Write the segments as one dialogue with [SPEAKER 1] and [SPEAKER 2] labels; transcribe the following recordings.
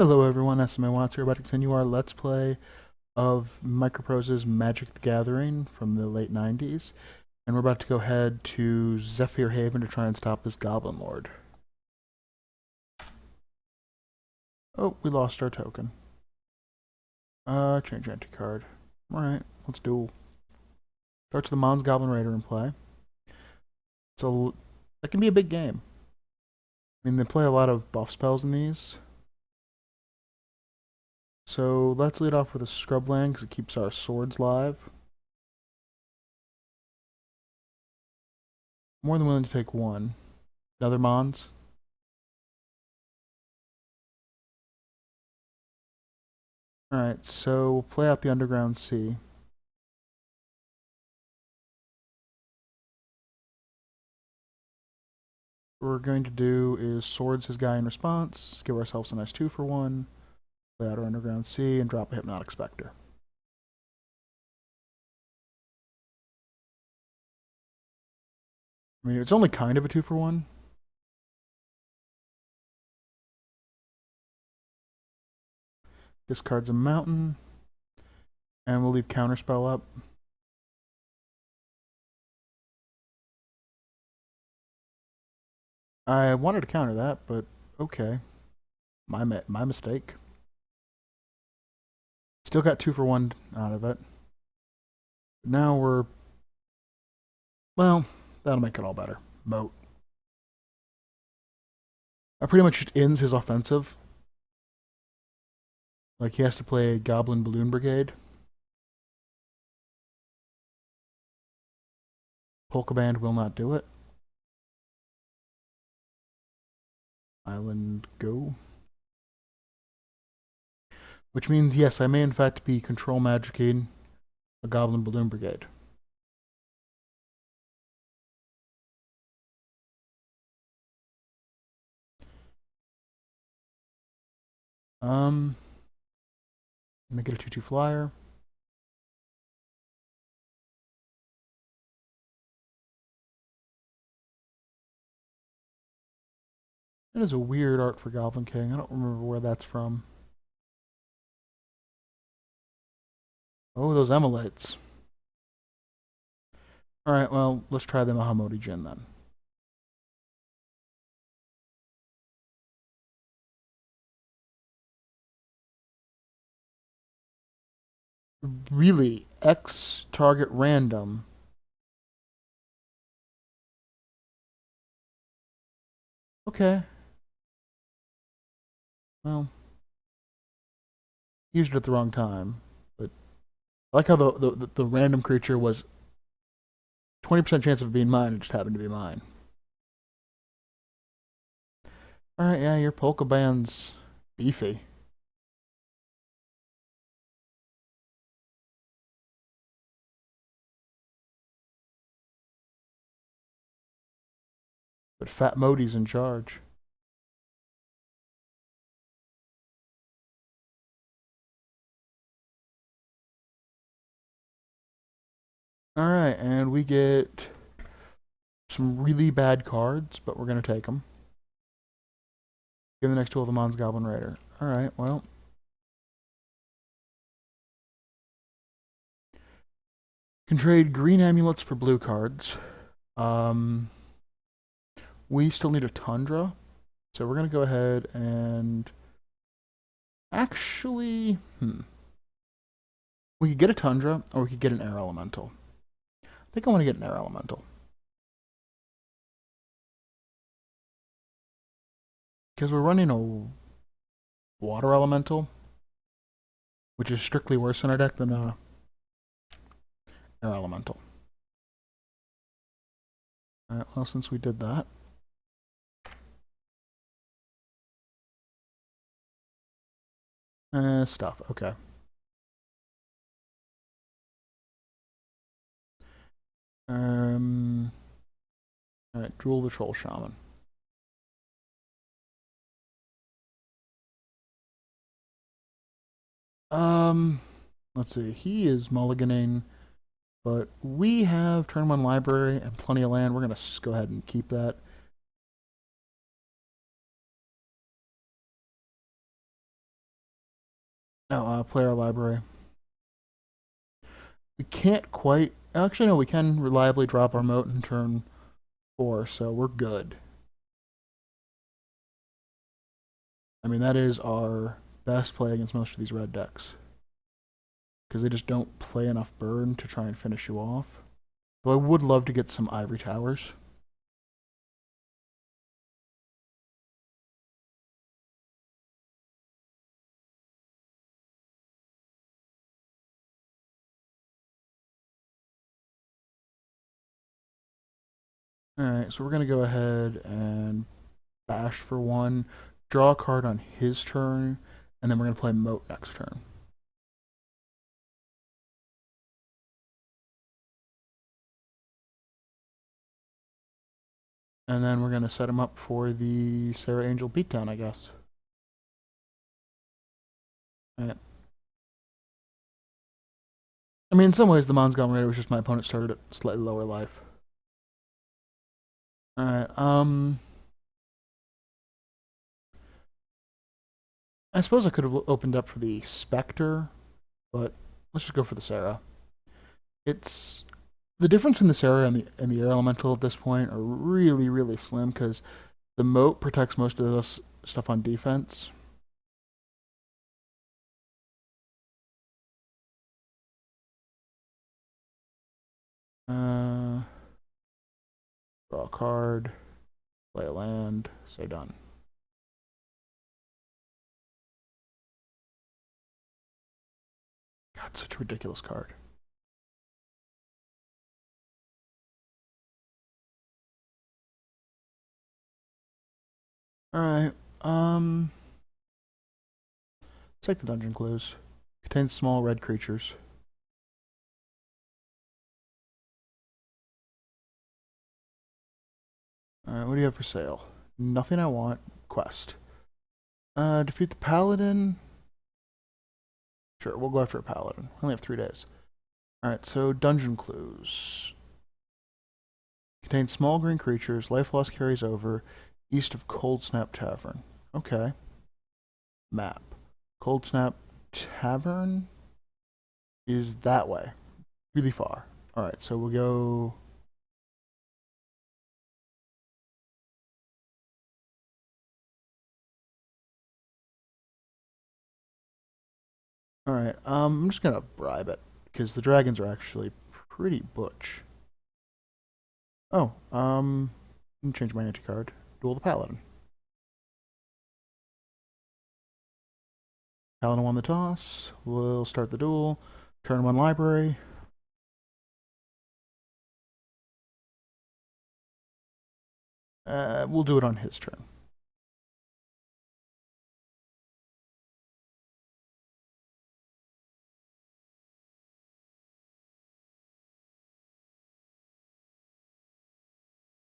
[SPEAKER 1] Hello everyone, SMA Watts here, about to continue our Let's Play of Microprose's Magic the Gathering from the late 90s. And we're about to go head to Zephyr Haven to try and stop this Goblin Lord. Oh, we lost our token. Change anti-card. Alright, let's duel. Starts the Mons Goblin Raider in play. So, that can be a big game. I mean, they play a lot of buff spells in these. So let's lead off with a Scrubland because it keeps our swords live. More than willing to take one. Another Mons. Alright, so we'll play out the Underground Sea. What we're going to do is Swords his guy in response, give ourselves a nice 2-for-1, play out our Underground Sea, and drop a Hypnotic Spectre. I mean, it's only kind of a 2-for-1. Discards a Mountain, and we'll leave Counterspell up. I wanted to counter that, but okay. My mistake. Still got 2-for-1 out of it. Now we're... well, that'll make it all better. Moat. That pretty much just ends his offensive. Like, he has to play Goblin Balloon Brigade. Polka Band will not do it. Island go. Which means, yes, I may in fact be control magicking a Goblin Balloon Brigade. Make it a 2-2 flyer. That is a weird art for Goblin King. I don't remember where that's from. Oh, those Emulates. Alright, well, let's try the Mahamoti Jin then. Really? X target random. Okay. Well, used it at the wrong time. But I like how the random creature was 20% chance of being mine, it just happened to be mine. Alright, yeah, your Polka Band's beefy. But Fat Modi's in charge. Alright, and we get some really bad cards, but we're going to take them. Give the next tool of the Mons Goblin Raider. Alright, well. Can trade green amulets for blue cards. We still need a Tundra. So we're going to go ahead and... actually... We could get a Tundra, or we could get an Air Elemental. I think I want to get an Air Elemental. Because we're running a Water Elemental, which is strictly worse in our deck than a Air Elemental. Alright, well, since we did that... stuff, okay. Alright, Drool the Troll Shaman. Let's see, he is mulliganing, but we have turn 1 library and plenty of land. We're going to go ahead and keep that. No, player library. We can't quite. Actually, no, we can reliably drop our moat in turn 4, so we're good. I mean, that is our best play against most of these red decks. Because they just don't play enough burn to try and finish you off. Though I would love to get some ivory towers. Alright, so we're going to go ahead and bash for 1, draw a card on his turn, and then we're going to play moat next turn. And then we're going to set him up for the Sarah Angel beatdown, I guess. Alright. I mean, in some ways, the Montgomery was just my opponent started at slightly lower life. Alright, I suppose I could have opened up for the Spectre, but let's just go for the Sarah. It's the difference in the Sarah and the Air Elemental at this point are really, really slim because the moat protects most of this stuff on defense. Draw a card, play a land, say done. God, such a ridiculous card. Alright, take the dungeon clues. Contains small red creatures. Alright, what do you have for sale? Nothing I want. Quest. Defeat the paladin. Sure, we'll go after a paladin. We only have 3 days. Alright, so dungeon clues. Contains small green creatures. Life loss carries over. East of Cold Snap Tavern. Okay. Map. Cold Snap Tavern is that way. Really far. Alright, so we'll go. Alright, I'm just gonna bribe it. Because the dragons are actually pretty butch. Oh, I'm gonna change my anti card. Duel the Paladin. Paladin won the toss. We'll start the duel. Turn 1 library. We'll do it on his turn.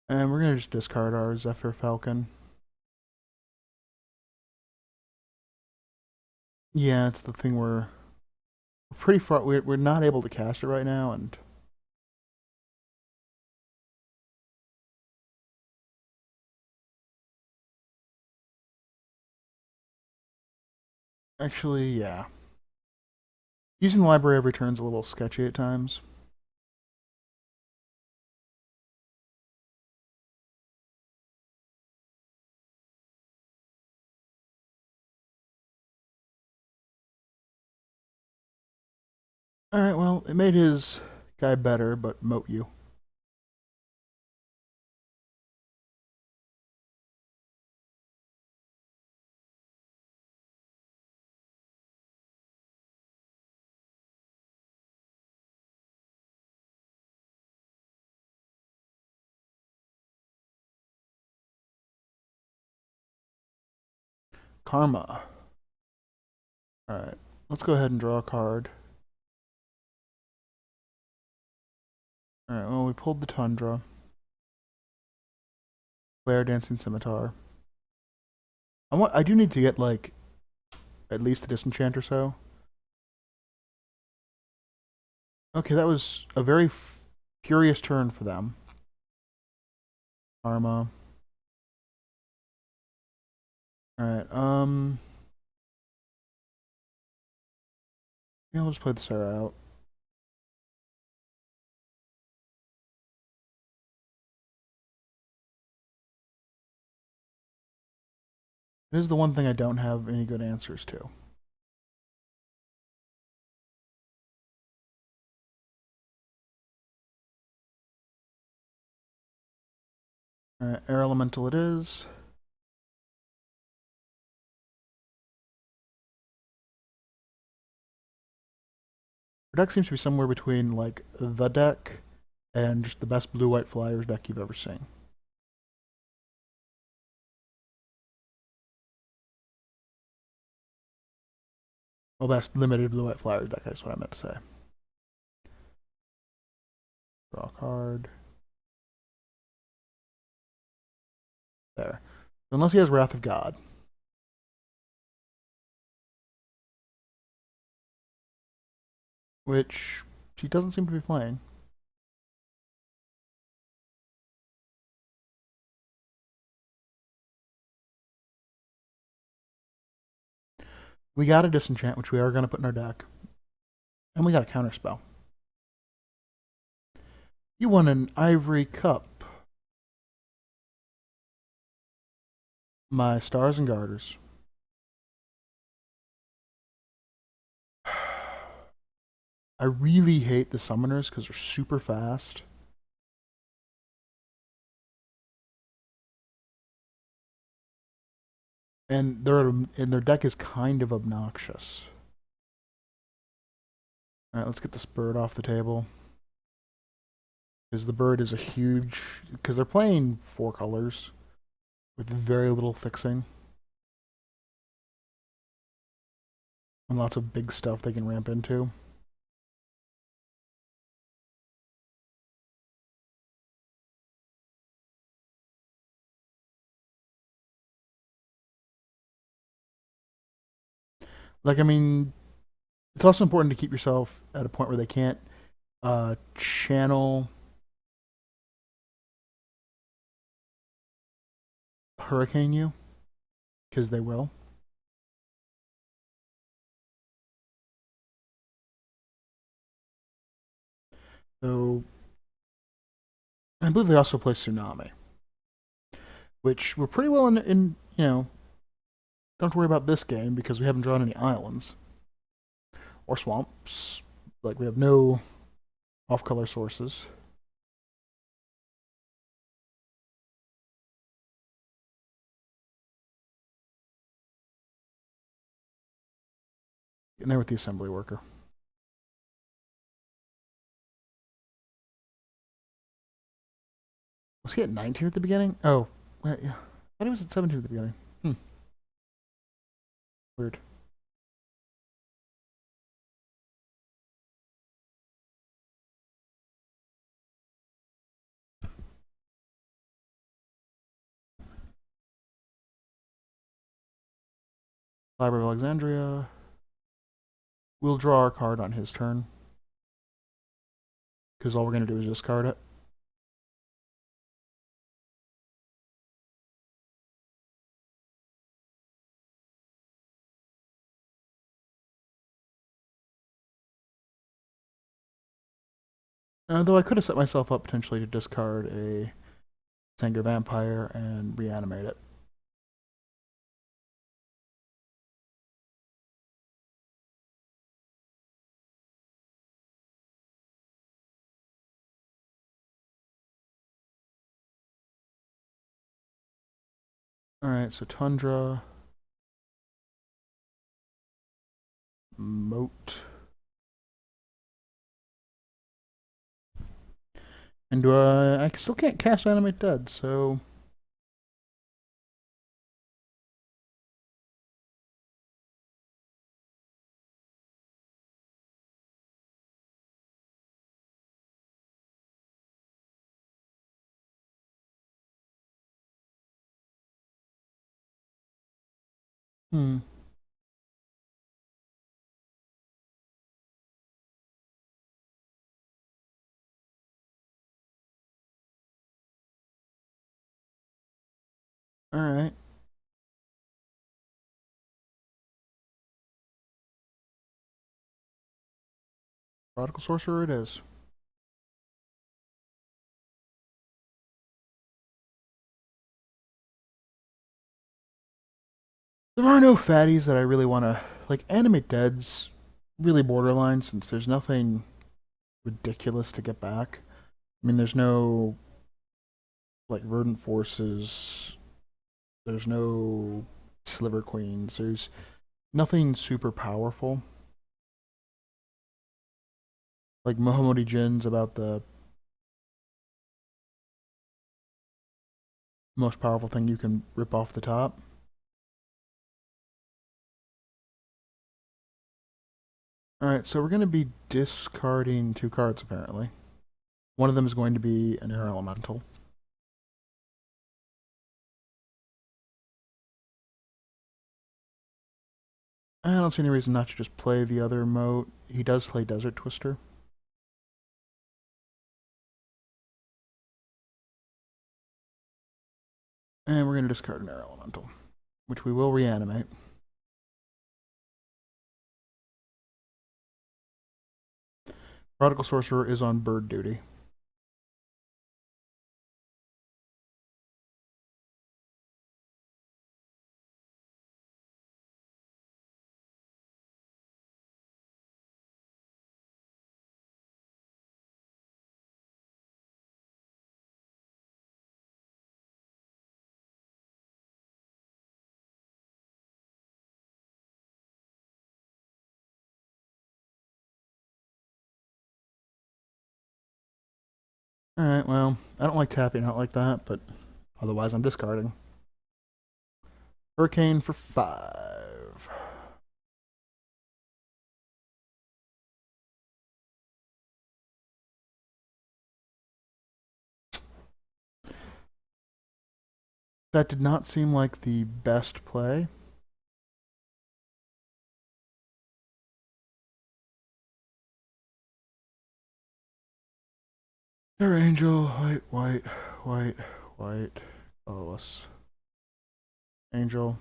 [SPEAKER 1] And we're gonna just discard our Zephyr Falcon. Yeah, it's the thing we're pretty far. We're not able to cast it right now, and actually, yeah. Using the library every turn is a little sketchy at times. Alright, well, it made his guy better, but moat you. Karma. Alright, let's go ahead and draw a card. Alright, well, we pulled the Tundra. Flare Dancing Scimitar. I do need to get, like, at least a disenchant or so. Okay, that was a very furious turn for them. Karma. Alright, Yeah, I'll just play the Sarah out. It is the one thing I don't have any good answers to. Alright, Air Elemental it is. Your deck seems to be somewhere between, like, the deck and just the best blue-white flyers deck you've ever seen. Well, best limited blue-white flyers deck, that's what I meant to say. Draw a card. There. Unless he has Wrath of God. Which he doesn't seem to be playing. We got a Disenchant, which we are going to put in our deck. And we got a Counterspell. You won an Ivory Cup. My Stars and Garters. I really hate the Summoners because they're super fast. And their deck is kind of obnoxious. Alright, let's get this bird off the table. Because the bird is a huge... Because they're playing 4 colors with very little fixing. And lots of big stuff they can ramp into. Like, I mean, it's also important to keep yourself at a point where they can't channel Hurricane you, because they will. So, I believe they also play Tsunami, which we're pretty well in don't have to worry about this game because we haven't drawn any islands or swamps. Like, we have no off-color sources. Getting there with the assembly worker. Was he at 19 at the beginning? Oh, yeah. I thought he was at 17 at the beginning. Weird. Library of Alexandria. We'll draw our card on his turn. Because all we're going to do is discard it. Though I could have set myself up potentially to discard a Sanger Vampire and reanimate it. Alright, so Tundra. Moat. And I still can't cast Animate Dead, so... Hmm. Alright. Prodigal Sorcerer it is. There are no fatties that I really want to like. Animate Dead's really borderline since there's nothing ridiculous to get back. I mean, there's no like Verdant Forces. There's no Sliver Queens. There's nothing super powerful. Like Mohammadi Jin's about the most powerful thing you can rip off the top. Alright, so we're going to be discarding 2 cards apparently. One of them is going to be an Air Elemental. I don't see any reason not to just play the other moat. He does play Desert Twister. And we're going to discard an Air Elemental, which we will reanimate. Prodigal Sorcerer is on bird duty. Alright, well, I don't like tapping out like that, but otherwise I'm discarding. Hurricane for 5. That did not seem like the best play. Their angel, white, white, white, white, colorless. Angel.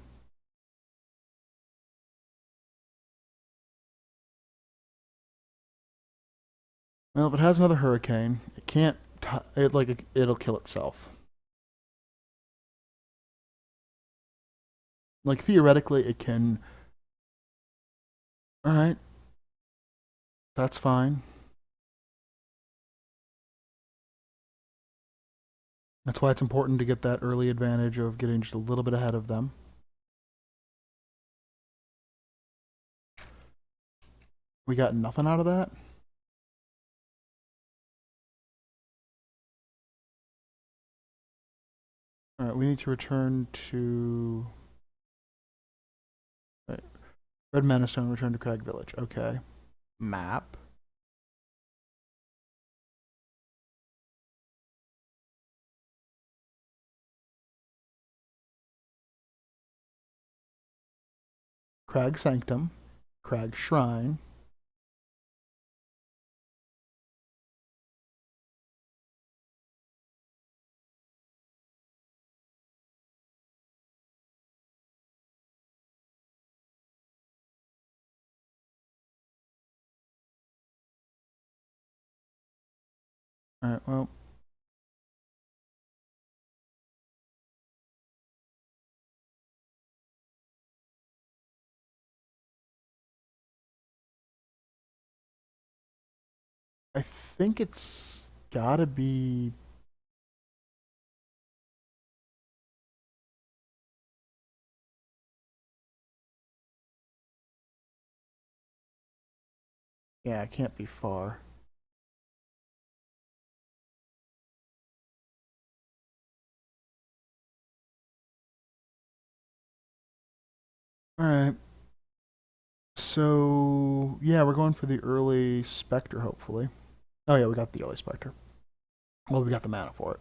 [SPEAKER 1] Well, if it has another hurricane, it can't. It'll kill itself. Like theoretically, it can. All right, that's fine. That's why it's important to get that early advantage of getting just a little bit ahead of them. We got nothing out of that. All right, we need to return to Red Mana Stone. Return to Crag Village. Okay. Map. Crag Sanctum. Crag Shrine. All right. Well. I think it's gotta be. Yeah, it can't be far. Alright. So, yeah, we're going for the early Spectre, hopefully. Oh, yeah, we got the early Spectre. Well, we got the mana for it.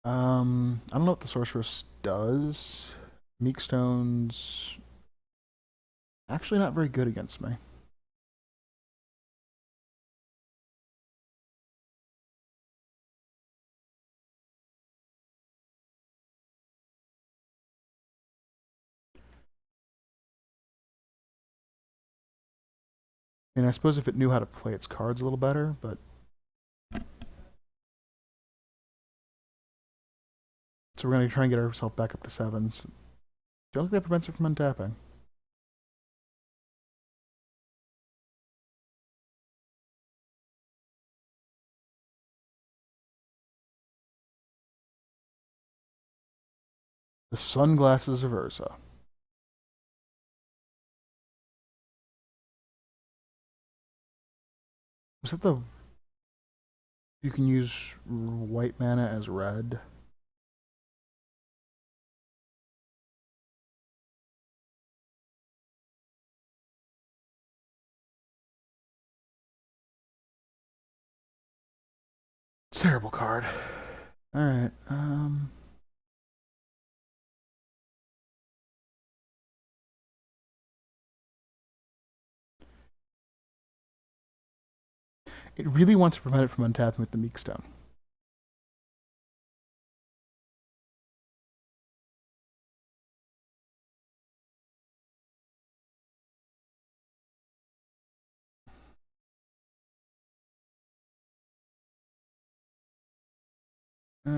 [SPEAKER 1] I don't know what the Sorceress does. Meekstone's actually not very good against me. And I suppose if it knew how to play its cards a little better, but so we're gonna try and get ourselves back up to sevens. Don't think that prevents it from untapping. The sunglasses of Urza. Was that the you can use white mana as red? Terrible card. Alright, it really wants to prevent it from untapping with the Meekstone.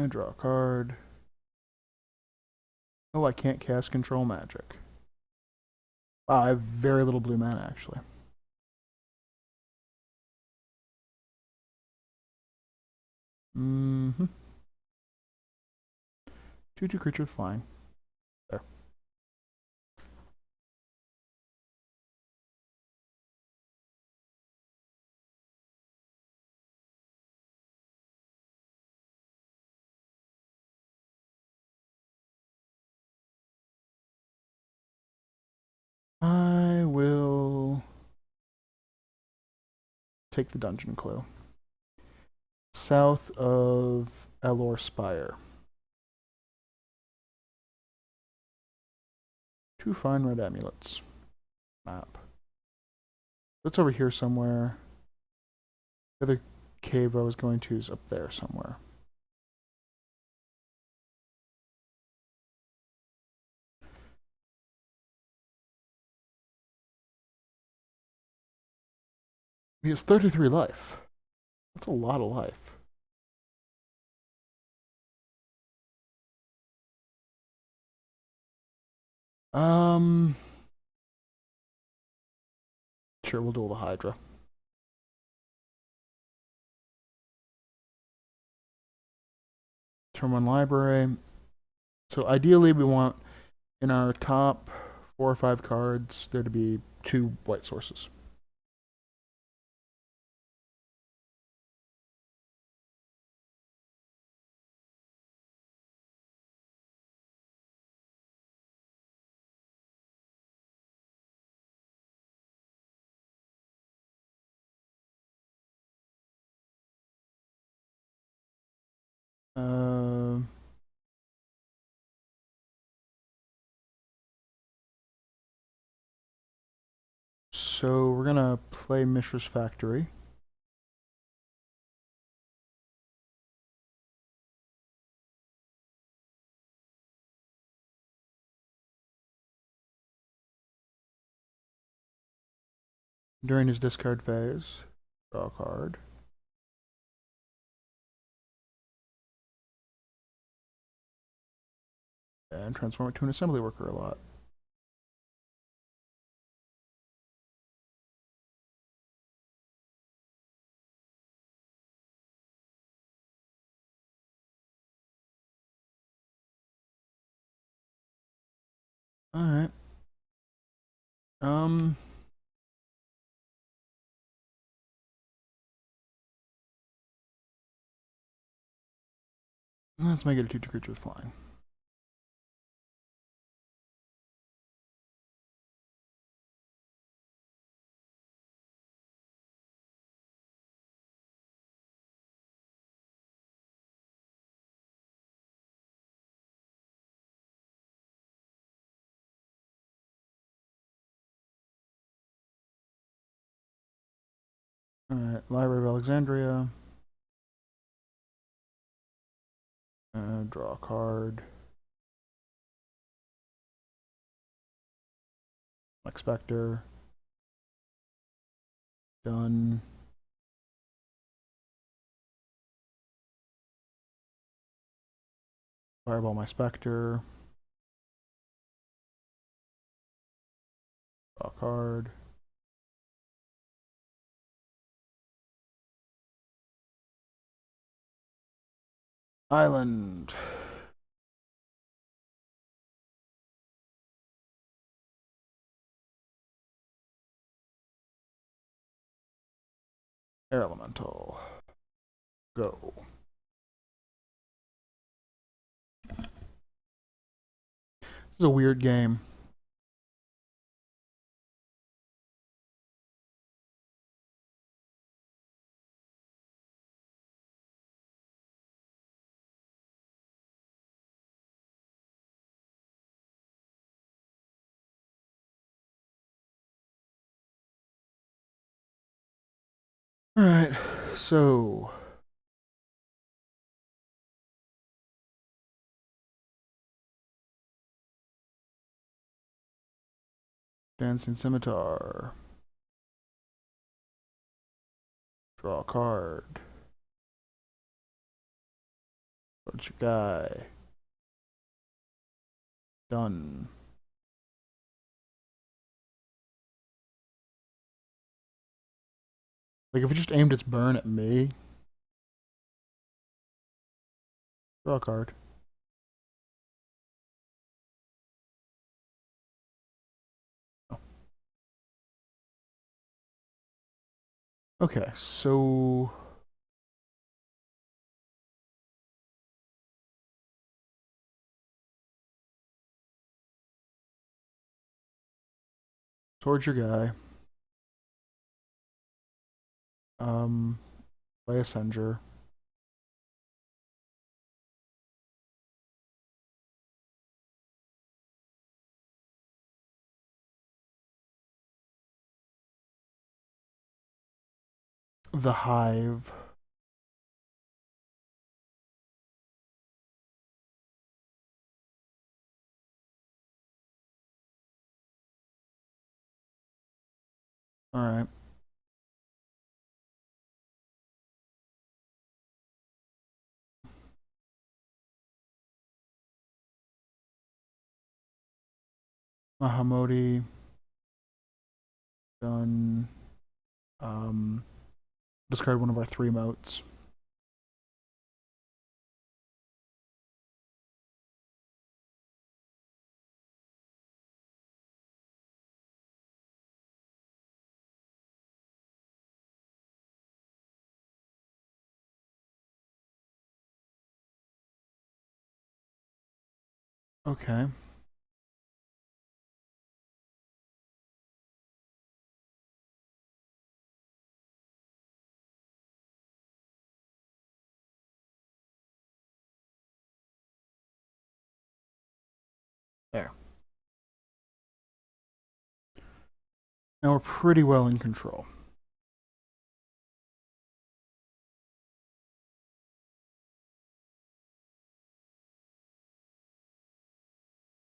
[SPEAKER 1] Draw a card. Oh, I can't cast control magic. Wow, I have very little blue mana, actually. Mm-hmm. 2/2 creature flying. There. I will take the dungeon clue. South of Elor Spire. 2 fine red amulets. Map. It's over here somewhere. The other cave I was going to is up there somewhere. He has 33 life. That's a lot of life. Um, sure, we'll duel the Hydra. Turn 1 library. So ideally we want in our top 4 or 5 cards there to be 2 white sources. Uh, so we're gonna play Mishra's Factory. During his discard phase, draw a card. And transform it to an assembly worker a lot. Alright. Let's make it a 2/2 creature with flying. Alright, Library of Alexandria. Draw a card. Spectre. Done. Fireball my Spectre. Draw a card. Island. Air Elemental. Go. This is a weird game. Alright, so Dancing Scimitar. Draw a card. What's your guy? Done. Like if it just aimed its burn at me. Draw a card. Oh. Okay, so towards your guy. Play a Senger. The Hive. Alright. Mahamodi. Done. Discard one of our 3 motes. Okay. There. Now we're pretty well in control.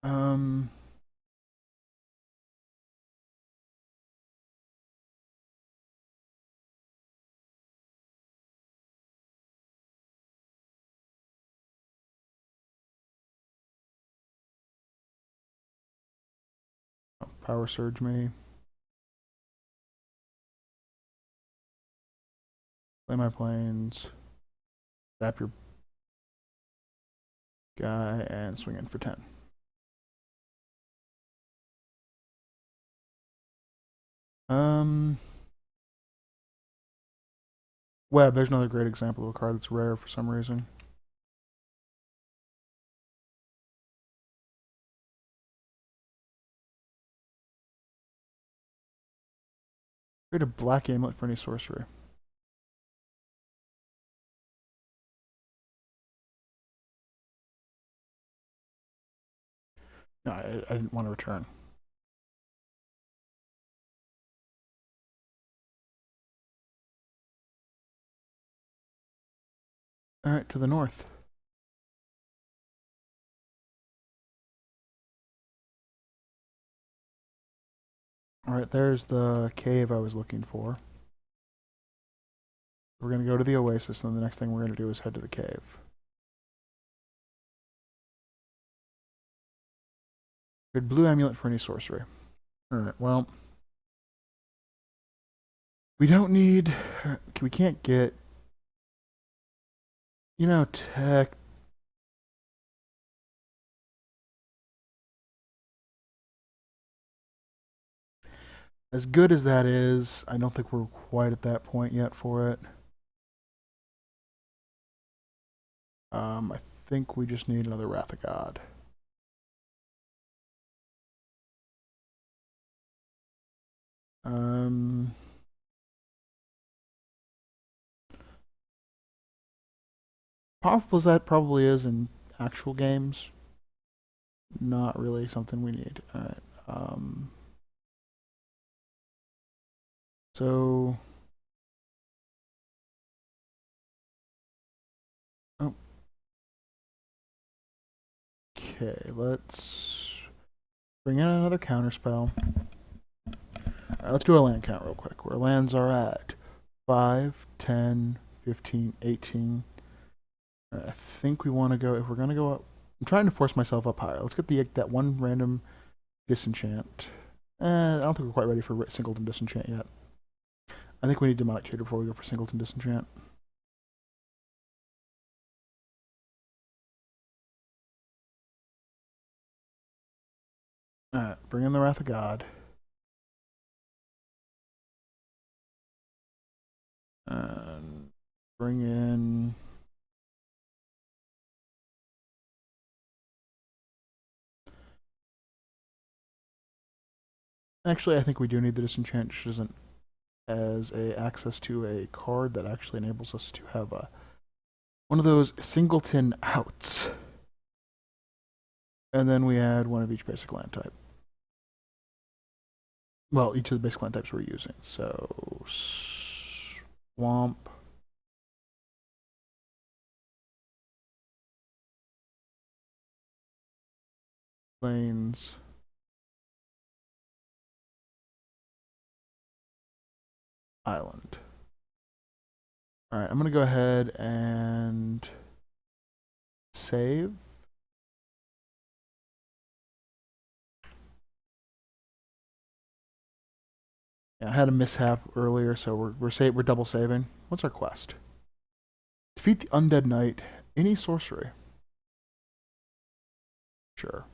[SPEAKER 1] Um, Power Surge me. Play my planes. Zap your guy and swing in for 10. Web, there's another great example of a card that's rare for some reason. Create a black amulet for any sorcery. No, I didn't want to return. Alright, to the north. Alright, there's the cave I was looking for. We're going to go to the oasis, and then the next thing we're going to do is head to the cave. Good blue amulet for any sorcery. Alright, well. We don't need... We can't get... You know, tech... As good as that is, I don't think we're quite at that point yet for it. I think we just need another Wrath of God. Powerful as that probably is in actual games, not really something we need. Alright. So... Oh. Okay, let's bring in another counterspell. Alright, let's do a land count real quick. Where lands are at 5, 10, 15, 18. I think we want to go, if we're going to go up, I'm trying to force myself up higher. Let's get that one random disenchant. I don't think we're quite ready for singleton disenchant yet. I think we need demonic tutor before we go for singleton disenchant. Alright, bring in the Wrath of God. And bring in... Actually, I think we do need the disenchant, which isn't as access to a card that actually enables us to have one of those singleton outs. And then we add one of each basic land type. Well, each of the basic land types we're using. So, swamp. Plains. Island. Alright, I'm going to go ahead and save. Yeah, I had a mishap earlier, so we're double saving. What's our quest? Defeat the undead knight. Any sorcery. Sure.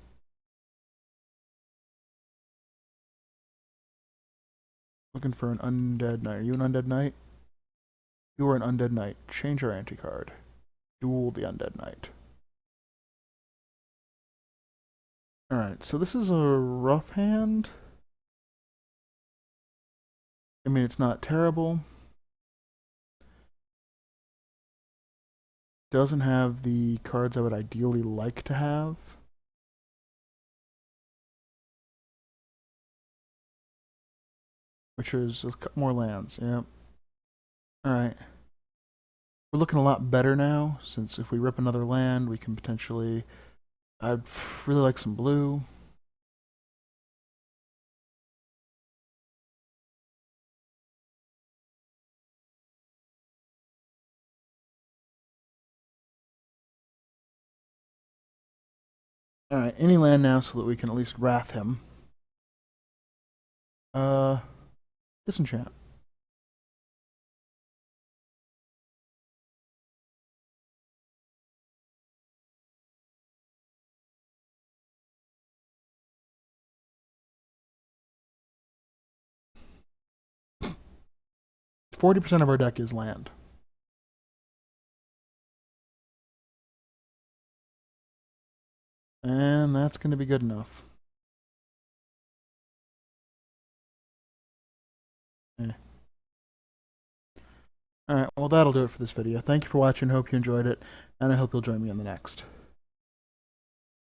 [SPEAKER 1] Looking for an undead knight. Are you an undead knight? You are an undead knight. Change our anti-card. Duel the undead knight. Alright, so this is a rough hand. I mean, it's not terrible. Doesn't have the cards I would ideally like to have. Which is more lands, yep. Alright. We're looking a lot better now, since if we rip another land, we can potentially... I'd really like some blue. Alright, any land now so that we can at least wrath him. Disenchant. %40 of our deck is land. And that's going to be good enough. Alright, well that'll do it for this video. Thank you for watching, hope you enjoyed it, and I hope you'll join me in the next.